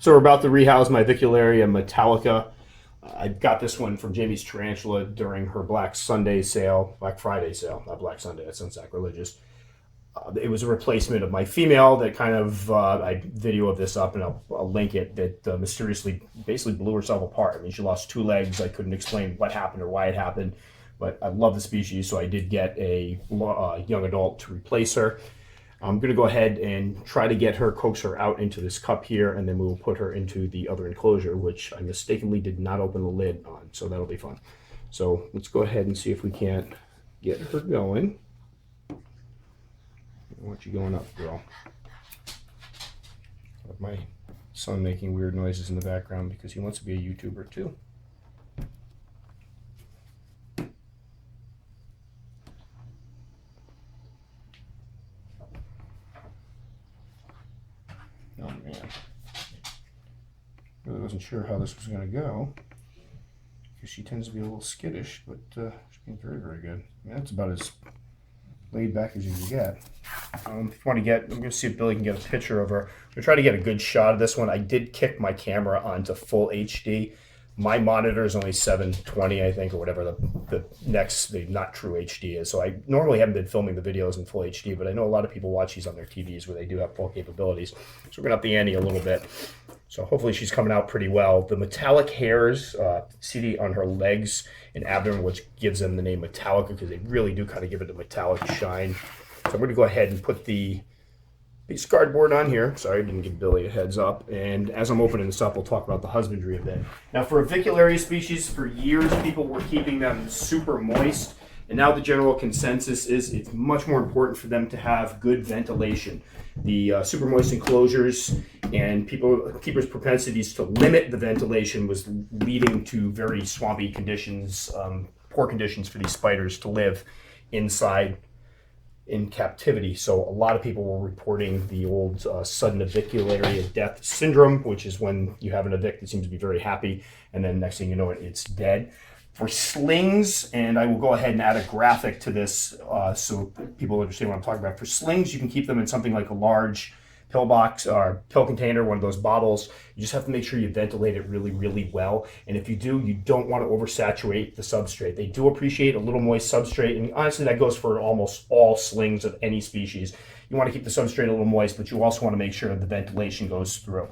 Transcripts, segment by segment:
So we're about to rehouse my Avicularia Metallica. I got this one from Jamie's Tarantula during her Black Sunday sale, Black Friday sale, not Black Sunday, that sounds sacrilegious. It was a replacement of my female that kind of, I video of this up and I'll link it, that mysteriously basically blew herself apart. I mean, she lost 2 legs. I couldn't explain what happened or why it happened, but I love the species, so I did get a young adult to replace her. I'm going to go ahead and try to get her, coax her out into this cup here, and then we will put her into the other enclosure, which I mistakenly did not open the lid on, so that'll be fun. So let's go ahead and see if we can't get her going. I want you going up, girl. With my son making weird noises in the background because he wants to be a YouTuber too. Oh man. Really wasn't sure how this was going to go because she tends to be a little skittish, but she's being very, very good. I mean, that's about as laid back as you can get. If you want to get, I'm going to see if Billy can get a picture of her. I'm going to try to get a good shot of this one. I did kick my camera onto full HD. My monitor is only 720, I think, or whatever the not true HD is. So I normally haven't been filming the videos in full HD, but I know a lot of people watch these on their TVs where they do have full capabilities. So we're going to up the ante a little bit. So hopefully she's coming out pretty well. The metallic hairs, see on her legs and abdomen, which gives them the name Metallica because they really do kind of give it a metallic shine. So I'm going to go ahead and put the piece of cardboard on here. Sorry, I didn't give Billy a heads up. And as I'm opening this up, we'll talk about the husbandry a bit. Now, for Avicularia species, for years people were keeping them super moist. And now the general consensus is it's much more important for them to have good ventilation. The super moist enclosures and keepers' propensities to limit the ventilation was leading to very swampy conditions, poor conditions for these spiders to live inside in captivity. So a lot of people were reporting the old sudden avicularia death syndrome, which is when you have an evic that seems to be very happy, and then next thing you know, it's dead. For slings, and I will go ahead and add a graphic to this so people understand what I'm talking about. For slings, you can keep them in something like a large pill box or pill container, one of those bottles. You just have to make sure you ventilate it really, really well. And if you do, you don't want to oversaturate the substrate. They do appreciate a little moist substrate, and honestly, that goes for almost all slings of any species. You want to keep the substrate a little moist, but you also want to make sure the ventilation goes through.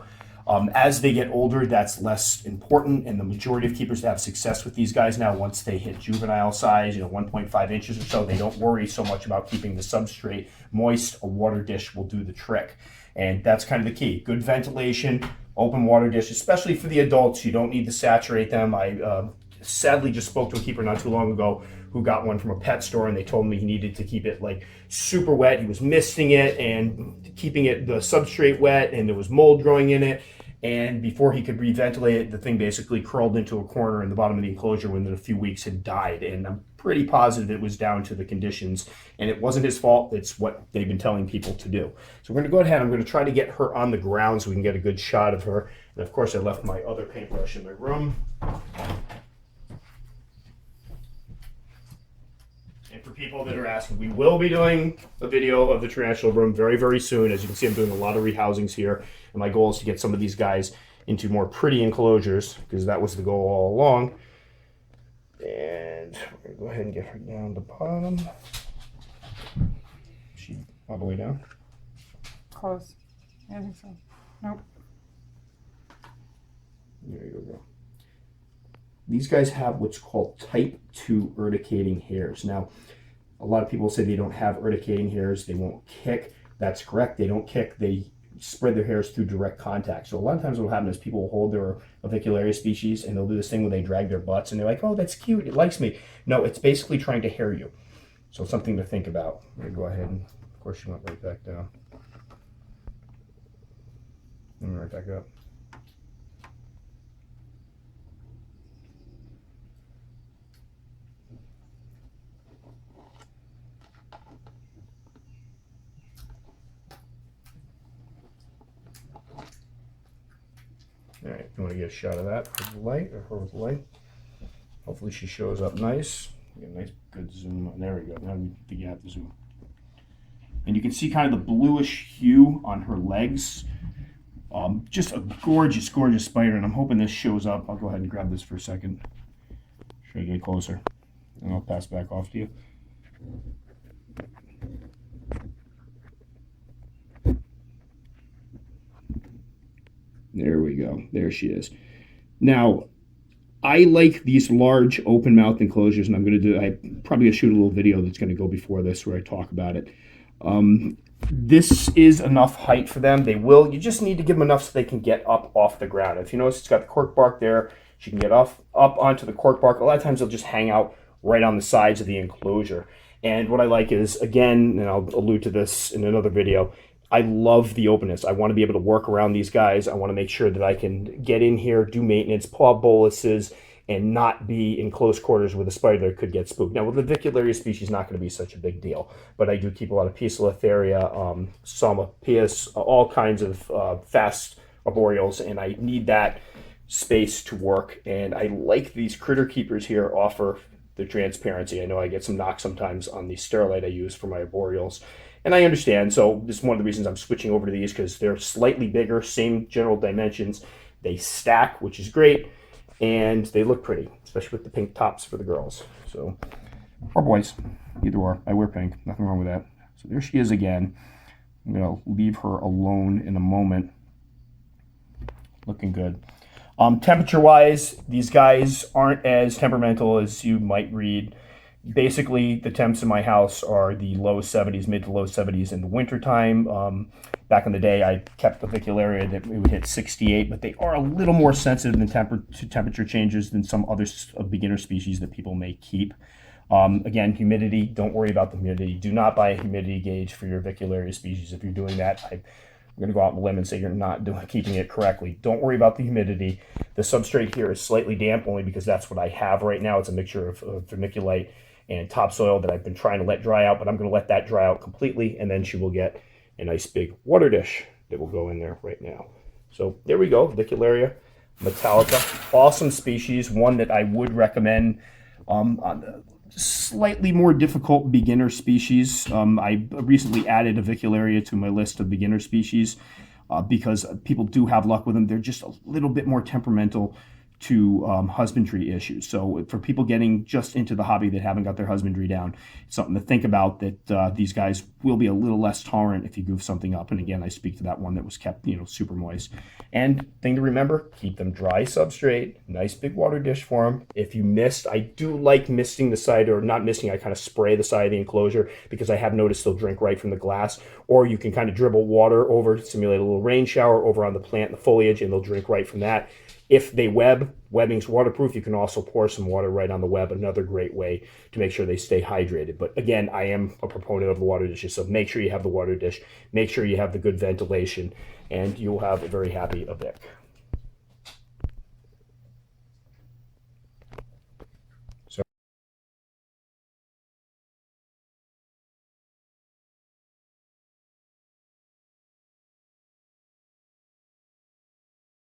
As they get older, that's less important, and the majority of keepers that have success with these guys now, once they hit juvenile size, 1.5 inches or so, they don't worry so much about keeping the substrate moist. A water dish will do the trick, and that's kind of the key. Good ventilation, open water dish, especially for the adults. You don't need to saturate them. I sadly just spoke to a keeper not too long ago who got one from a pet store, and they told me he needed to keep it like super wet. He was misting it and keeping it the substrate wet, and there was mold growing in it. And before he could reventilate it, the thing basically curled into a corner in the bottom of the enclosure within a few weeks and died. And I'm pretty positive it was down to the conditions, and it wasn't his fault. It's what they've been telling people to do. So we're going to go ahead. I'm going to try to get her on the ground so we can get a good shot of her. And of course, I left my other paintbrush in my room. And for people that are asking, we will be doing a video of the tarantula room very, very soon. As you can see, I'm doing a lot of rehousings here. And my goal is to get some of these guys into more pretty enclosures, because that was the goal all along. And we're going to go ahead and get her down the bottom. She all the way down? Close. I think so. Nope. There you go. These guys have what's called type 2 urticating hairs. Now, a lot of people say they don't have urticating hairs, they won't kick. That's correct, they don't kick, they spread their hairs through direct contact. So a lot of times what will happen is people will hold their Avicularia species and they'll do this thing when they drag their butts and they're like, oh, that's cute, it likes me. No, it's basically trying to hair you. So something to think about. I'm going to go ahead and, of course, she went right back down. And right back up. All right, you want to get a shot of that with the light, or her with the light. Hopefully she shows up nice. Get a nice good zoom. There we go. Now you have to zoom. And you can see kind of the bluish hue on her legs. Just a gorgeous, gorgeous spider, and I'm hoping this shows up. I'll go ahead and grab this for a second. Should I get closer? And I'll pass back off to you. There we go. There she is. Now, I like these large open mouth enclosures, and I'm probably gonna shoot a little video that's gonna go before this where I talk about it. This is enough height for them. You just need to give them enough so they can get up off the ground. If you notice, it's got the cork bark there. She can get up onto the cork bark. A lot of times they'll just hang out right on the sides of the enclosure. And what I like is, again, and I'll allude to this in another video, I love the openness. I want to be able to work around these guys. I want to make sure that I can get in here, do maintenance, pull out boluses, and not be in close quarters with a spider that could get spooked. Now, with the Avicularia species, not going to be such a big deal, but I do keep a lot of Poecilotheria, Psalmopoeus, all kinds of fast arboreals, and I need that space to work. And I like these critter keepers here offer the transparency. I know I get some knocks sometimes on the Sterilite I use for my arboreals, and I understand. So this is one of the reasons I'm switching over to these, because they're slightly bigger, same general dimensions. They stack, which is great, and they look pretty, especially with the pink tops for the girls. So, or boys, either or. I wear pink, nothing wrong with that. So there she is again. I'm gonna leave her alone in a moment. Looking good. Temperature-wise, these guys aren't as temperamental as you might read. Basically, the temps in my house are the low 70s, mid to low 70s in the wintertime. Back in the day, I kept the Avicularia that it would hit 68, but they are a little more sensitive to temperature changes than some other beginner species that people may keep. Again, humidity, don't worry about the humidity. Do not buy a humidity gauge for your Avicularia species. If you're doing that, I'm going to go out on a limb and say you're not keeping it correctly. Don't worry about the humidity. The substrate here is slightly damp only because that's what I have right now. It's a mixture of vermiculite and topsoil that I've been trying to let dry out, but I'm going to let that dry out completely, and then she will get a nice big water dish that will go in there right now. So there we go, Avicularia Metallica. Awesome species, one that I would recommend on the slightly more difficult beginner species. I recently added Avicularia to my list of beginner species because people do have luck with them. They're just a little bit more temperamental to husbandry issues. So for people getting just into the hobby that haven't got their husbandry down, it's something to think about, that these guys will be a little less tolerant if you goof something up. And again, I speak to that one that was kept, super moist. And thing to remember, keep them dry substrate, nice big water dish for them. If you mist, I do like misting the side, or not misting, I kind of spray the side of the enclosure, because I have noticed they'll drink right from the glass. Or you can kind of dribble water over, simulate a little rain shower over on the plant and the foliage, and they'll drink right from that. If they webbing's waterproof, you can also pour some water right on the web, another great way to make sure they stay hydrated. But again, I am a proponent of the water dishes, so make sure you have the water dish, make sure you have the good ventilation, and you'll have a very happy Avic.